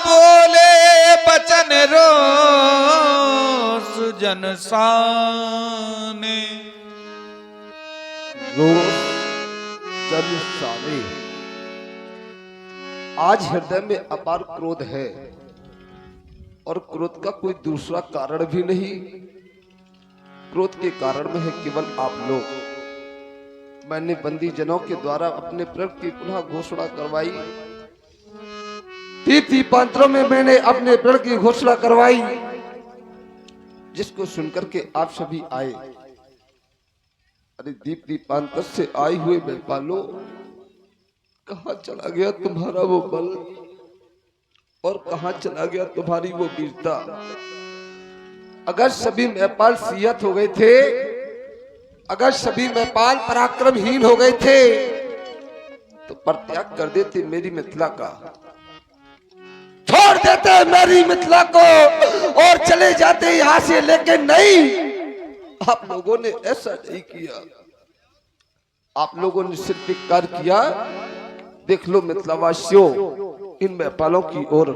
बोले बचन रोस जन साने। रोस जन साने। आज हृदय में अपार क्रोध है और क्रोध का कोई दूसरा कारण भी नहीं। क्रोध के कारण में है केवल आप लोग। मैंने बंदी जनों के द्वारा अपने प्रण की पुनः घोषणा करवाई। दीपांतरों में मैंने अपने प्रण की घोषणा करवाई, जिसको सुनकर के आप सभी आए। अरे दीपांतर से आए हुए व्यापालो, कहां चला गया तुम्हारा वो बल और कहां चला गया तुम्हारी वो वीरता। अगर सभी नेपाल सियत हो गए थे, अगर सभी नेपाल पराक्रमहीन हो गए थे, तो परित्याग कर देते मेरी मिथिला का, छोड़ देते मेरी मिथिला को और चले जाते यहां से। लेकिन नहीं, आप लोगों ने ऐसा नहीं किया। आप लोगों ने सिर्फ एक कार्य किया। देख लो मिथिलावासियों, इन नेपालों की ओर।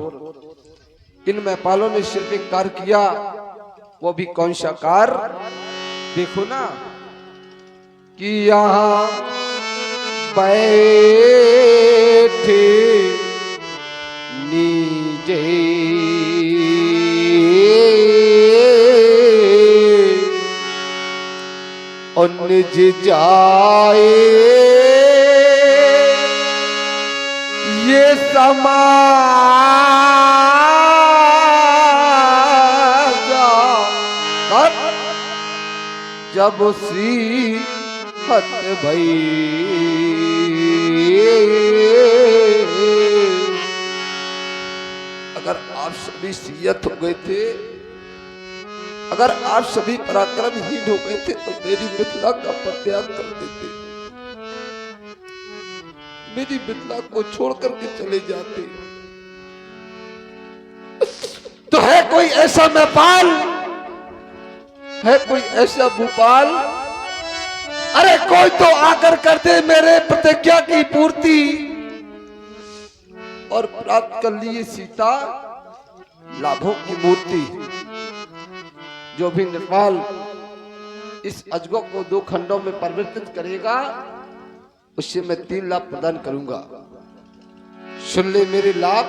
इन नेपालों ने सिर्फ एक कार्य किया। वो भी कौन सा कार्य? देखो ना कि यहाँ बैठे नीचे और निज जाए ये समाजा कर जब श्री हत भई। अगर आप सभी सियत हो गए थे, अगर आप सभी पराक्रमहीन हो गए थे, तो मेरी मिथिला का परित्याग कर देते, मेरी मिथिला को छोड़ करके चले जाते। तो है कोई ऐसा नेपाल, है कोई ऐसा भोपाल? अरे कोई तो आकर कर दे मेरे प्रतिज्ञा की पूर्ति और प्राप्त कर लिए सीता लाभों की मूर्ति। जो भी नेपाल इस अजगो को 2 खंडों में परिवर्तित करेगा, उससे मैं 3 लाभ प्रदान करूंगा। सुन ले मेरे लाभ।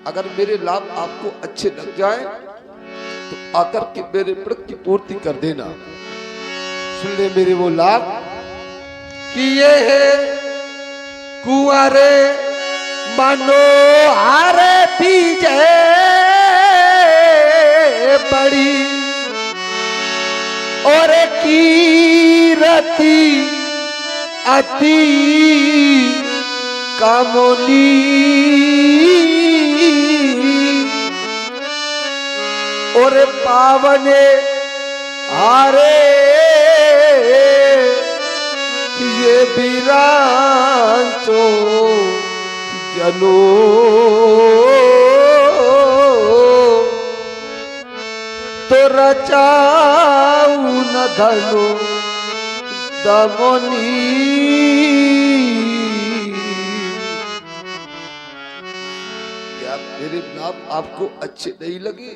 अगर मेरे लाभ आपको अच्छे लग जाए तो आकर के मेरे प्रण की पूर्ति कर देना। सुन ले मेरे वो लाभ कि ये है कुंवरे मनोहारे बीजे बड़ी और कीरति अति कामोनी। और पावने हारे ये वीरांचो जनो तो रचाऊ न धनो दमोनी। क्या मेरे नाम आपको अच्छे नहीं लगे?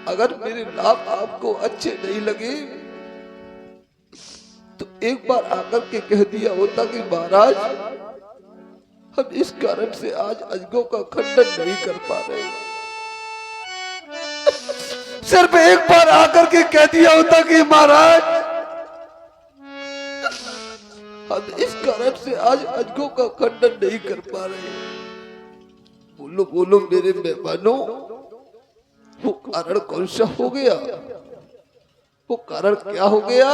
अगर मेरे नाम आपको अच्छे नहीं लगे तो एक बार आकर के कह दिया होता कि महाराज, हम इस कारण से आज अजगों का खंडन नहीं कर पा रहे। सिर्फ एक बार आकर के कह दिया होता कि महाराज, हम इस कारण से आज अजगों का खंडन नहीं कर पा रहे। बोलो बोलो मेरे मेहमानों, वो कारण कौन सा हो गया? वो कारण क्या हो गया?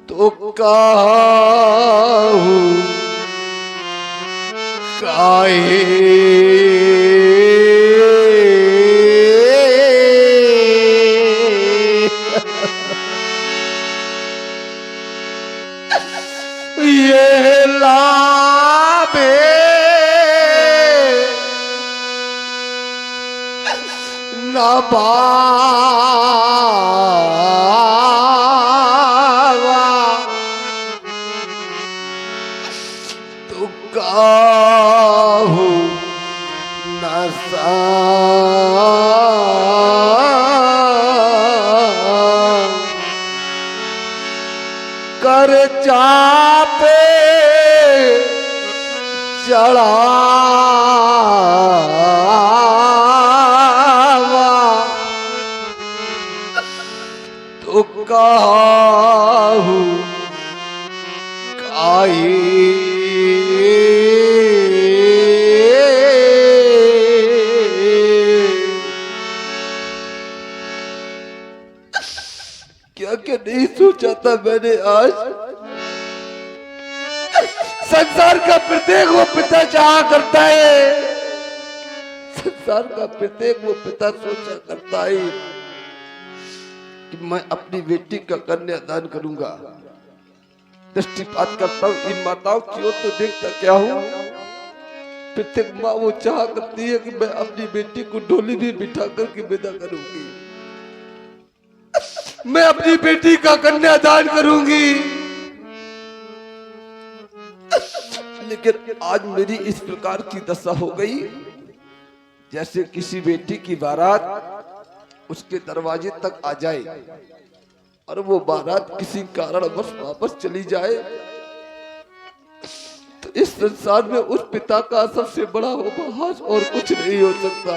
तो काहू काहे ये लाभे न भावा तो का काहू नसा कर चापे चढ़ावा तो काहू क्या क्या नहीं सोचा था मैंने आज। संसार का प्रत्येक वो पिता चाहा करता है, संसार का प्रत्येक वो पिता सोचा करता है कि मैं अपनी बेटी का कन्यादान करूंगा। दृष्टिपात करता हूँ इन माताओं की ओर तो देखता क्या हूँ, प्रत्येक माँ वो चाह करती है कि मैं अपनी बेटी को डोली में बिठा करके विदा करूंगी, मैं अपनी बेटी का कन्यादान करूंगी। लेकिन आज मेरी इस प्रकार की दशा हो गई जैसे किसी बेटी की बारात उसके दरवाजे तक आ जाए और वो बारात किसी कारणवश वापस चली जाए, तो इस संसार में उस पिता का सबसे बड़ा उपहास और कुछ नहीं हो सकता।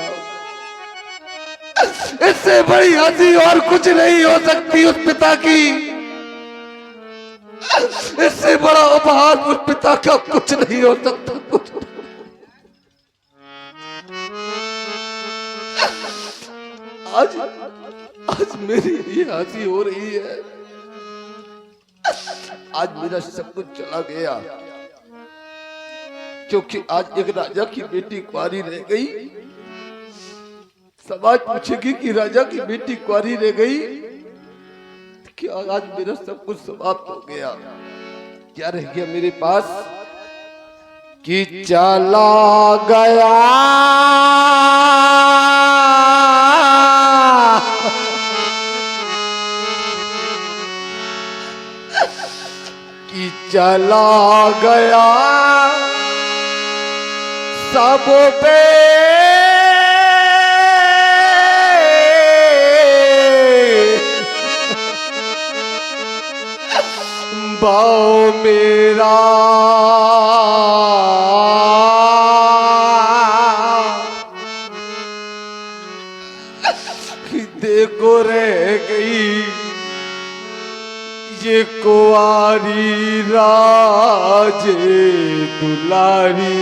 इससे बड़ी हंसी और कुछ नहीं हो सकती उस पिता की, इससे बड़ा उपहास उस पिता का कुछ नहीं हो सकता। कुछ आज मेरी ये हंसी हो रही है, आज मेरा सब कुछ चला गया क्योंकि आज एक राजा की बेटी कुंवारी रह गई। समाज पूछेगी कि राजा की बेटी कुंवारी रह गई, क्या आज मेरा सब कुछ समाप्त हो गया। क्या रह गया मेरे पास कि चला गया कि चला गया सब पे बाओ मेरा देखो रह गई ये कुंवारी राजे दुलारी।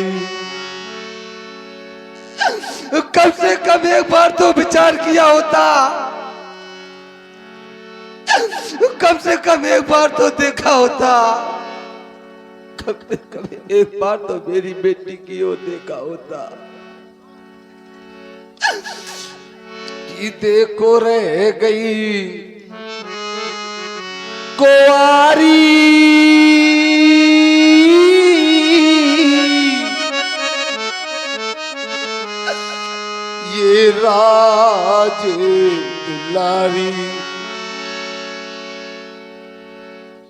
कम से कम एक बार तो विचार किया होता, कम से कम एक बार तो देखा होता, कम से कम एक बार तो मेरी बेटी की ओर देखा होता कि देखो रह गई कुंवारी ये राज दुलारी।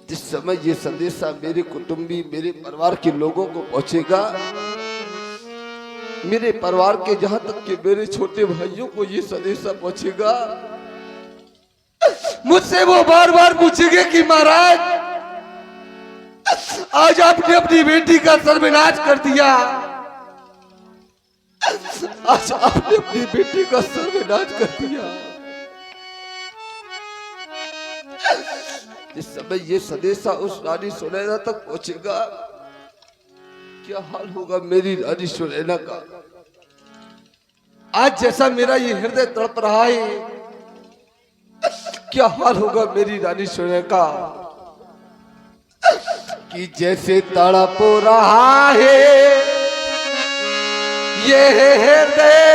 जिस समय ये संदेशा मेरे कुटुंबी मेरे परिवार के लोगों को पहुंचेगा, मेरे परिवार के जहां तक के मेरे छोटे भाइयों को ये संदेशा पहुंचेगा, मुझसे वो बार बार पूछेंगे कि महाराज आज आपने अपनी बेटी का सर्वनाश कर दिया, आज आपने अपनी बेटी का सर्वनाश कर दिया। जिस समय ये संदेशा उस रानी सुनैना तक पहुंचेगा, क्या हाल होगा मेरी रानी सुनैना का। आज जैसा मेरा ये हृदय तड़प रहा है, क्या हाल होगा मेरी रानी सुनैना का कि जैसे तड़प रहा है ये हृदय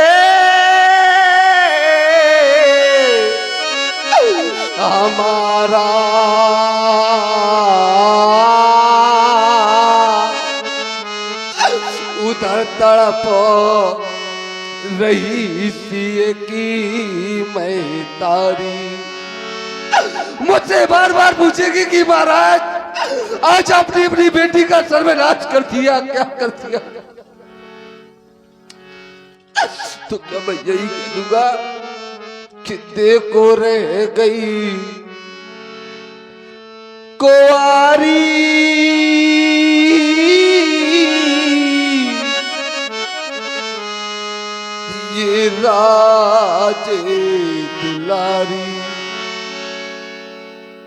हमारा, उधर तड़प रही सी की मैं तारी। मुझसे बार बार पूछेगी कि महाराज आज आपने अपनी बेटी का सर्वनाश कर दिया, क्या कर दिया। तो क्या मैं यही कह दूंगा कि देखो रह गई कुंवारी ये राजे दुलारी।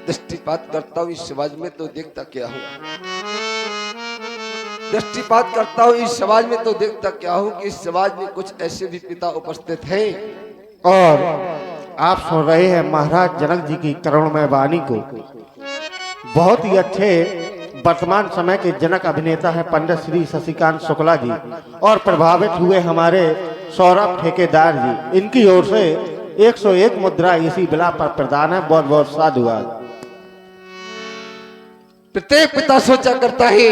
दृष्टिपात करता हूं इस समाज में तो देखता क्या हूं, दृष्टिपात करता हूं इस समाज में तो देखता क्या हूं कि इस समाज में कुछ ऐसे भी पिता उपस्थित हैं। और आप सुन रहे हैं महाराज जनक जी की करुणमय वाणी को। बहुत ही अच्छे वर्तमान समय के जनक अभिनेता है पंडित श्री शशिकांत शुक्ला जी, और प्रभावित हुए हमारे सौरभ ठेकेदार जी। इनकी ओर से 101 मुद्रा इसी बिला पर प्रदान है। बहुत बहुत साधुवाद। प्रत्येक पिता सोचा करता है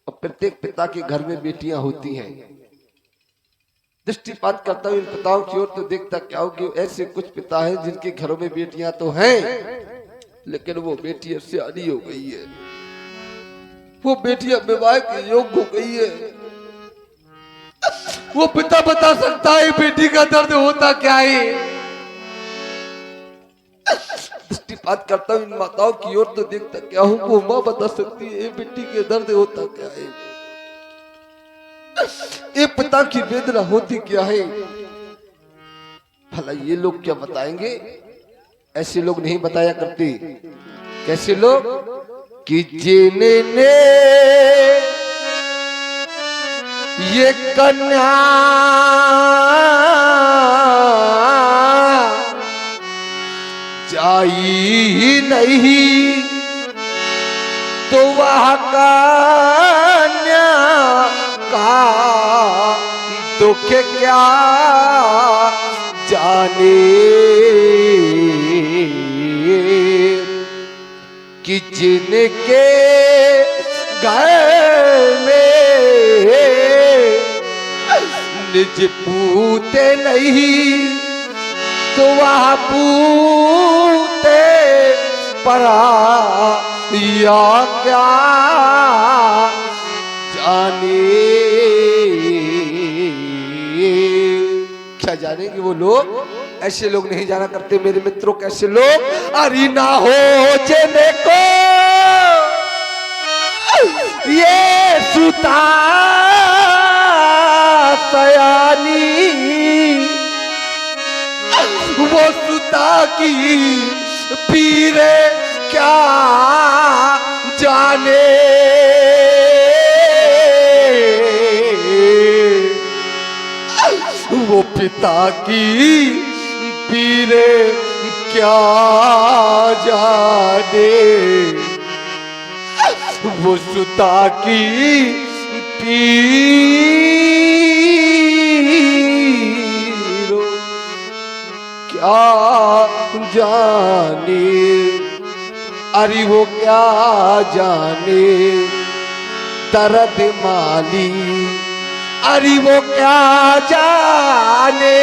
और प्रत्येक पिता के घर में बेटियां होती हैं। दृष्टिपात करता हूं इन पिताओं की ओर तो देखता क्या हो कि ऐसे कुछ पिता हैं जिनके घरों में बेटियां तो हैं, लेकिन वो बेटियां सियानी हो गई है, वो बेटियां विवाह के योग्य हो गई है। वो पिता बता सकता है बेटी का दर्द होता क्या है। दृष्टिपात करता हूं इन माताओं की ओर तो देखता क्या हूं वो मां बता सकती है बेटी के दर्द होता क्या है, एक पिता की वेदना होती क्या है। भला ये लोग क्या बताएंगे। ऐसे लोग नहीं बताया करते। कैसे लोग कि जिन्होंने ये कन्या जाई नहीं तो वह कन्या का दुख क्या जाने कि जिनके घर में निज पूते नहीं तो वह पूते परा या क्या जाने। क्या जानेंगे वो लोग। ऐसे लोग नहीं जाना करते मेरे मित्रों। कैसे लोग। अरे ना हो जेने को ये सुता सयानी वो सुता की पीरे क्या जाने। वो पिता की पीरे क्या जाने। वो सुता की पीर क्या जाने। अरे वो क्या जाने दर्द माली। अरे वो क्या जाने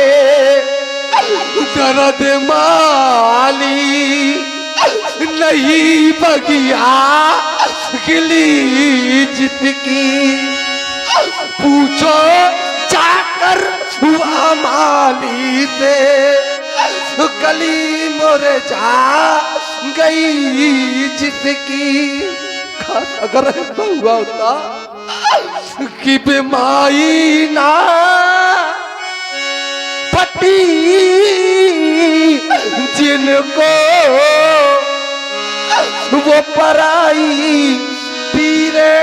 दर्द माली। नहीं बगिया गिली जितकी पूछो जाकर हुआ माली से गली मोरे जा गई जितकी। अगर ऐसा हुआ होता कि बीमारी ना पटी जिनको वो पराई पीरे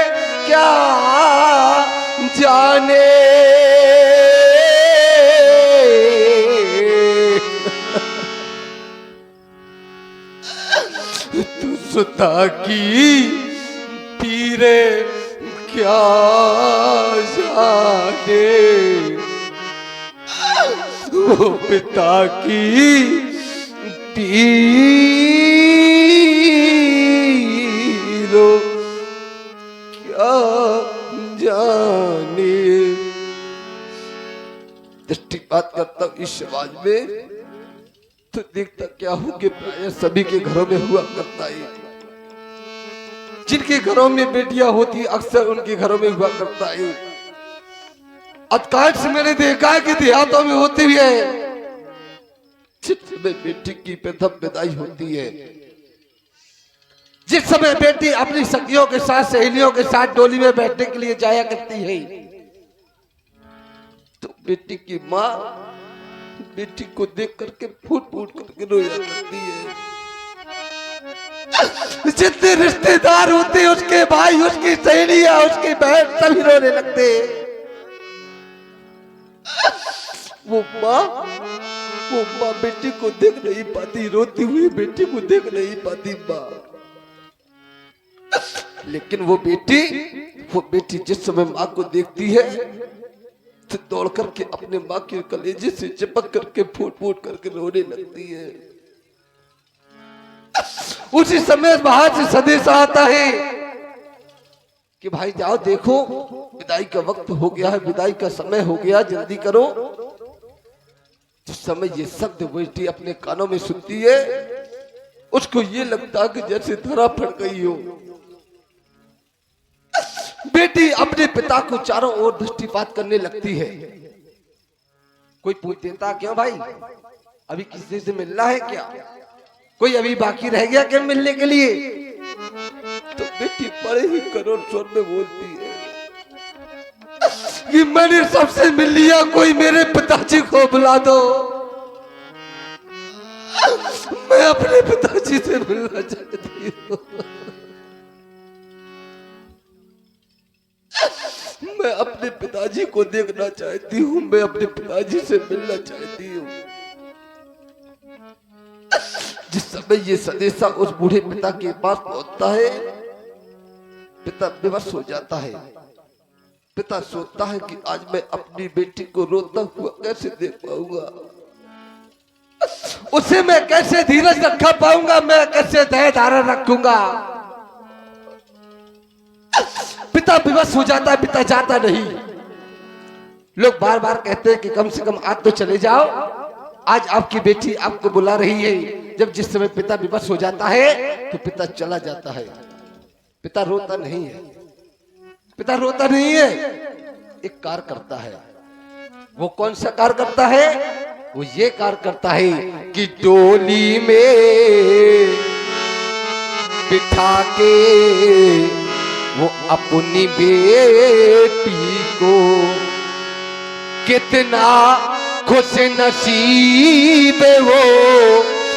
क्या जाने। तू सुता की पीरे क्या जाने। वो पिता की पीरो क्या जाने। दृष्टिपात करता हूं इस समाज में तो देखता क्या हूं कि प्राय सभी के घरों में हुआ करता है। जिनके घरों में बेटियां होती अक्सर उनके घरों में हुआ करता है। अधिकांश मैंने देखा है कि देहातों में होती भी है। जिस समय बेटी की प्रथम विदाई होती है, जिस समय बेटी अपनी सखियों के साथ सहेलियों के साथ डोली में बैठने के लिए जाया करती है, तो बेटी की माँ बेटी को देख करके फूट फूट करके रोया करती है। जितने रिश्तेदार होते हैं, उसके भाई, उसकी सहेलियां, उसकी बहन, सभी रोने लगते हैं। वो माँ बेटी को देख नहीं पाती, रोती हुई बेटी को देख नहीं पाती माँ। लेकिन वो बेटी जिस समय माँ को देखती है तो दौड़ करके अपने माँ के कलेजे से चिपक करके फूट फूट करके रोने लगती है। उसी समय बाहर से संदेश आता है कि भाई जाओ, देखो विदाई का वक्त हो गया है, विदाई का समय हो गया, जल्दी करो। जिस समय ये शब्द बेटी अपने कानों में सुनती है, उसको ये लगता कि जैसे धरा फट गई हो। बेटी अपने पिता को चारों ओर दृष्टिपात करने लगती है। कोई पूछ देता, क्यों भाई अभी किसी से मिलना है क्या? कोई अभी बाकी रह गया क्या मिलने के लिए? तो बेटी बड़े ही करुण स्वर में बोलती है कि मैंने सबसे मिल लिया, कोई मेरे पिताजी को बुला दो, मैं अपने पिताजी से मिलना चाहती हूँ, मैं अपने पिताजी को देखना चाहती हूँ, मैं अपने पिताजी से मिलना चाहती हूँ। जिस समय ये संदेशा उस बूढ़े पिता के पास पहुंचता है, पिता विवश हो जाता है। पिता सोचता है कि आज मैं अपनी बेटी को रोता हुआ कैसे देख पाऊंगा, उसे मैं कैसे धीरज रखा पाऊंगा, मैं कैसे धैर्य धारण रखूंगा। पिता विवश हो जाता है, पिता जाता नहीं। लोग बार बार कहते हैं कि कम से कम आज तो चले जाओ, आज आपकी बेटी आपको बुला रही है। जब जिस समय पिता विवश हो जाता है तो पिता चला जाता है। पिता रोता नहीं है, पिता रोता नहीं है, एक कार्य करता है। वो कौन सा कार्य करता है? वो ये कार्य करता है कि डोली में बिठा के वो अपनी बेटी को कितना खुश नसीब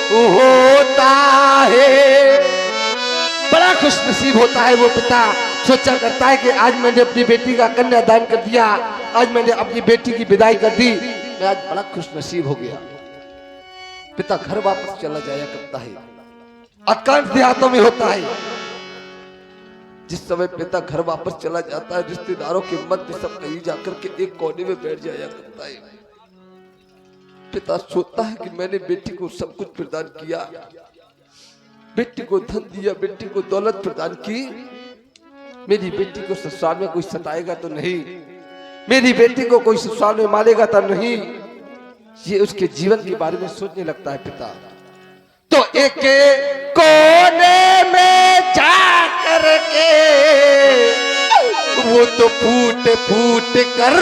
वो होता है, बड़ा खुश नसीब होता है वो पिता। सोचा करता है कि आज मैंने अपनी बेटी का कन्यादान कर दिया, आज मैंने अपनी बेटी की विदाई कर दी, मैं आज बड़ा खुश नसीब हो गया। पिता घर वापस चला जाया करता है। अधिकांश देहातों में होता है, जिस समय पिता घर वापस चला जाता है, रिश्तेदारों के मध्य सब कहीं जाकर के एक कोने में बैठ जाया करता है। पिता सोचता है कि मैंने बेटी को सब कुछ प्रदान किया, बेटी को धन दिया, बेटी को दौलत प्रदान की, मेरी बेटी को ससुराल में कोई सताएगा तो नहीं, मेरी बेटी को कोई ससुराल में मारेगा तो नहीं। ये उसके जीवन के बारे में सोचने लगता है पिता। तो एक कोने में जा करके वो तो फूट फूट कर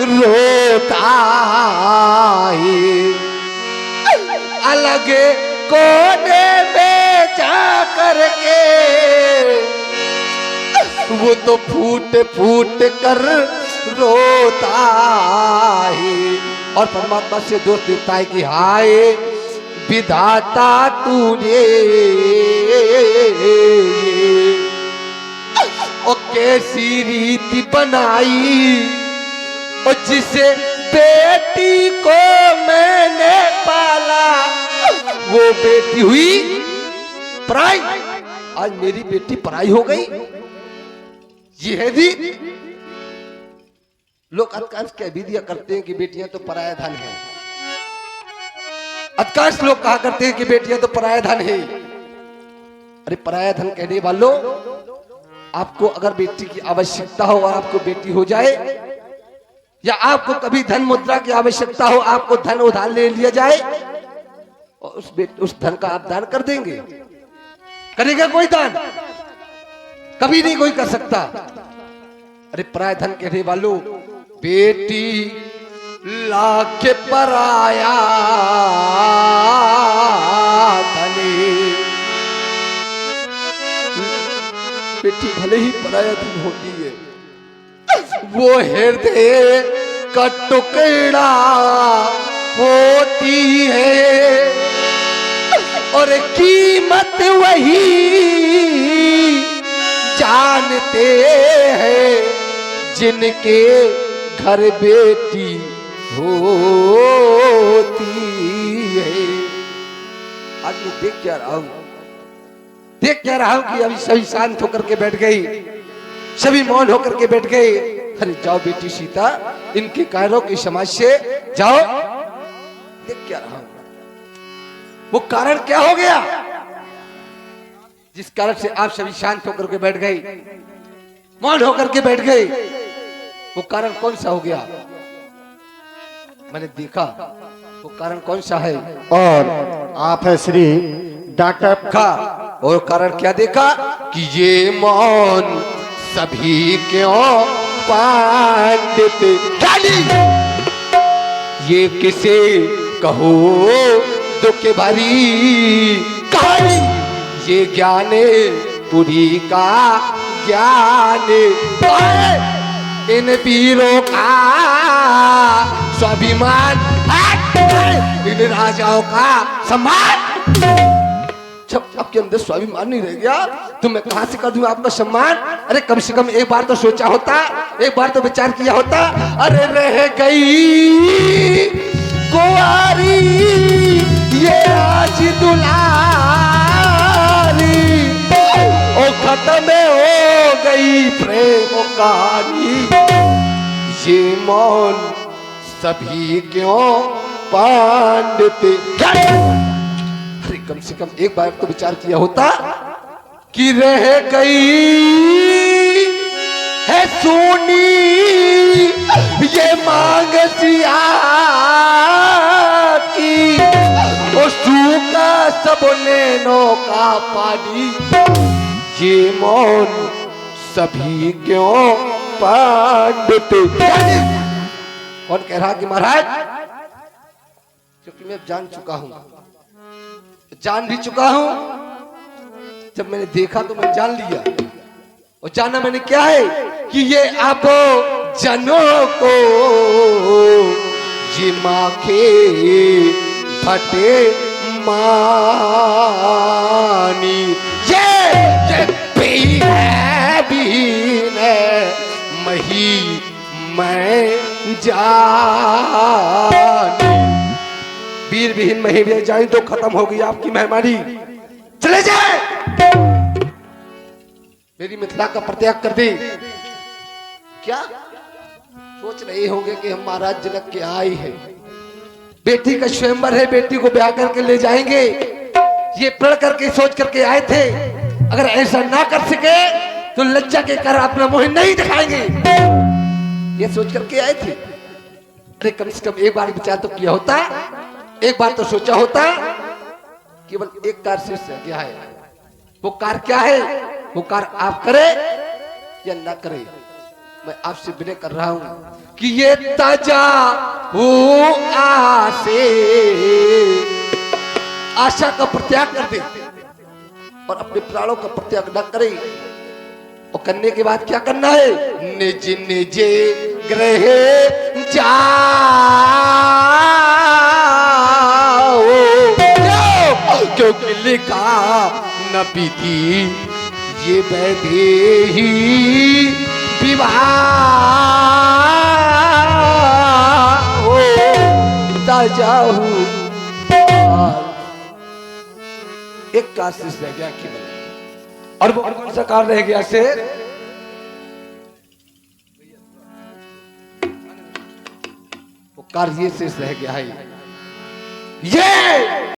रोता है, अलग कोने में जा करके वो तो फूट फूट कर रोता है। और परमात्मा से दोष देता है कि हाय विधाता तूने और कैसी रीति बनाई, और जिसे बेटी को मैंने पाला वो बेटी हुई पराई। आज मेरी बेटी पराई हो गई, ये है रीत। लोग अधिकांश कह भी दिया करते हैं कि बेटियां तो पराया धन है। अधिकांश लोग कहा करते हैं कि बेटियां तो पराया धन है। अरे पराया धन कहने वालों, आपको अगर बेटी की आवश्यकता हो और आपको बेटी हो जाए, या आपको कभी धन मुद्रा की आवश्यकता हो, आपको धन उधार ले लिया जाए और उस धन का आप दान कर देंगे? करेगा कोई दान? कभी नहीं कोई कर सकता। अरे पराय धन कहने वालों, बेटी लाख पराया धनी, बेटी भले ही पराया धन होती है, वो हृदय का टुकड़ा होती है, और कीमत वही जानते हैं जिनके घर बेटी होती है। आज मैं देख क्या रहा हूं कि अभी सभी शांत होकर के बैठ गई, सभी मौन होकर के बैठ गए। अरे जाओ बेटी सीता, इनके कायरों की समाज से जाओ। देख क्या रहा हूं, वो कारण क्या हो गया जिस कारण से आप सभी शांत होकर के बैठ गए, मौन होकर के बैठ गए? वो कारण कौन सा हो गया? मैंने देखा वो कारण कौन सा है। और आप है श्री डॉक्टर का और कारण क्या देखा कि ये मौन सभी क्यों पंडित गाली, ये किसे कहो दुख भरी कहानी, ये ज्ञाने पुरी का ज्ञान इन वीरों का स्वाभिमान, इन राजाओं का सम्मान। जब आपके अंदर स्वाभिमान नहीं रह गया तो मैं कहां से कर दूं आपका सम्मान? अरे कम से कम एक बार तो सोचा होता, एक बार तो विचार किया होता। अरे रह गई कुंवारी ये आज दुलारी, ओ खत्म हो गई प्रेम कहानी, ये मौन सभी क्यों पंडित। अरे कम से कम एक बार तो विचार किया होता कि रह गई है सोनी ये मांग सिया की, ओ सूखा सब नैनों का पानी, ये मौन सभी क्यों पंडित। कौन कह रहा कि महाराज, क्योंकि मैं जान चुका हूं, जान भी चुका हूं। जब मैंने देखा तो मैं जान लिया, और जाना मैंने क्या है कि ये आप जनों को ये माँ के फटे मानी, ये भी है मही मैं जानी, वीर विहीन मही भी जाए तो खत्म हो गई आपकी मेहमानी, चले जाए, मेरी मिथिला का परित्याग कर दे। क्या सोच रहे होंगे कि हम महाराज जनक के आए हैं, बेटी का स्वयंवर है, बेटी को ब्याह करके ले जाएंगे, ये प्रण करके सोच करके आए थे। अगर ऐसा ना कर सके तो लज्जा के कारण अपना मुंह नहीं दिखाएंगे, ये सोच करके आए थे। अरे कम से कम एक बार विचार तो किया होता, एक बार तो सोचा होता। केवल एक कार्य शेष रह गया है, वो कार्य क्या है? वो कार्य आप करे या ना करे, मैं आपसे विनय कर रहा हूं कि ये ताजा वो आसे आशा का परित्याग कर दे और अपने प्राणों का परित्याग न करे। और करने के बाद क्या करना है? निज निज गृह जाओ, क्योंकि लिखा न विधि ये वैदेही विवाह जाऊ। एक कार शेष रह गया केवल, और वो कौन सा कार रह गया से? वो कार ये शेष रह गया है, ये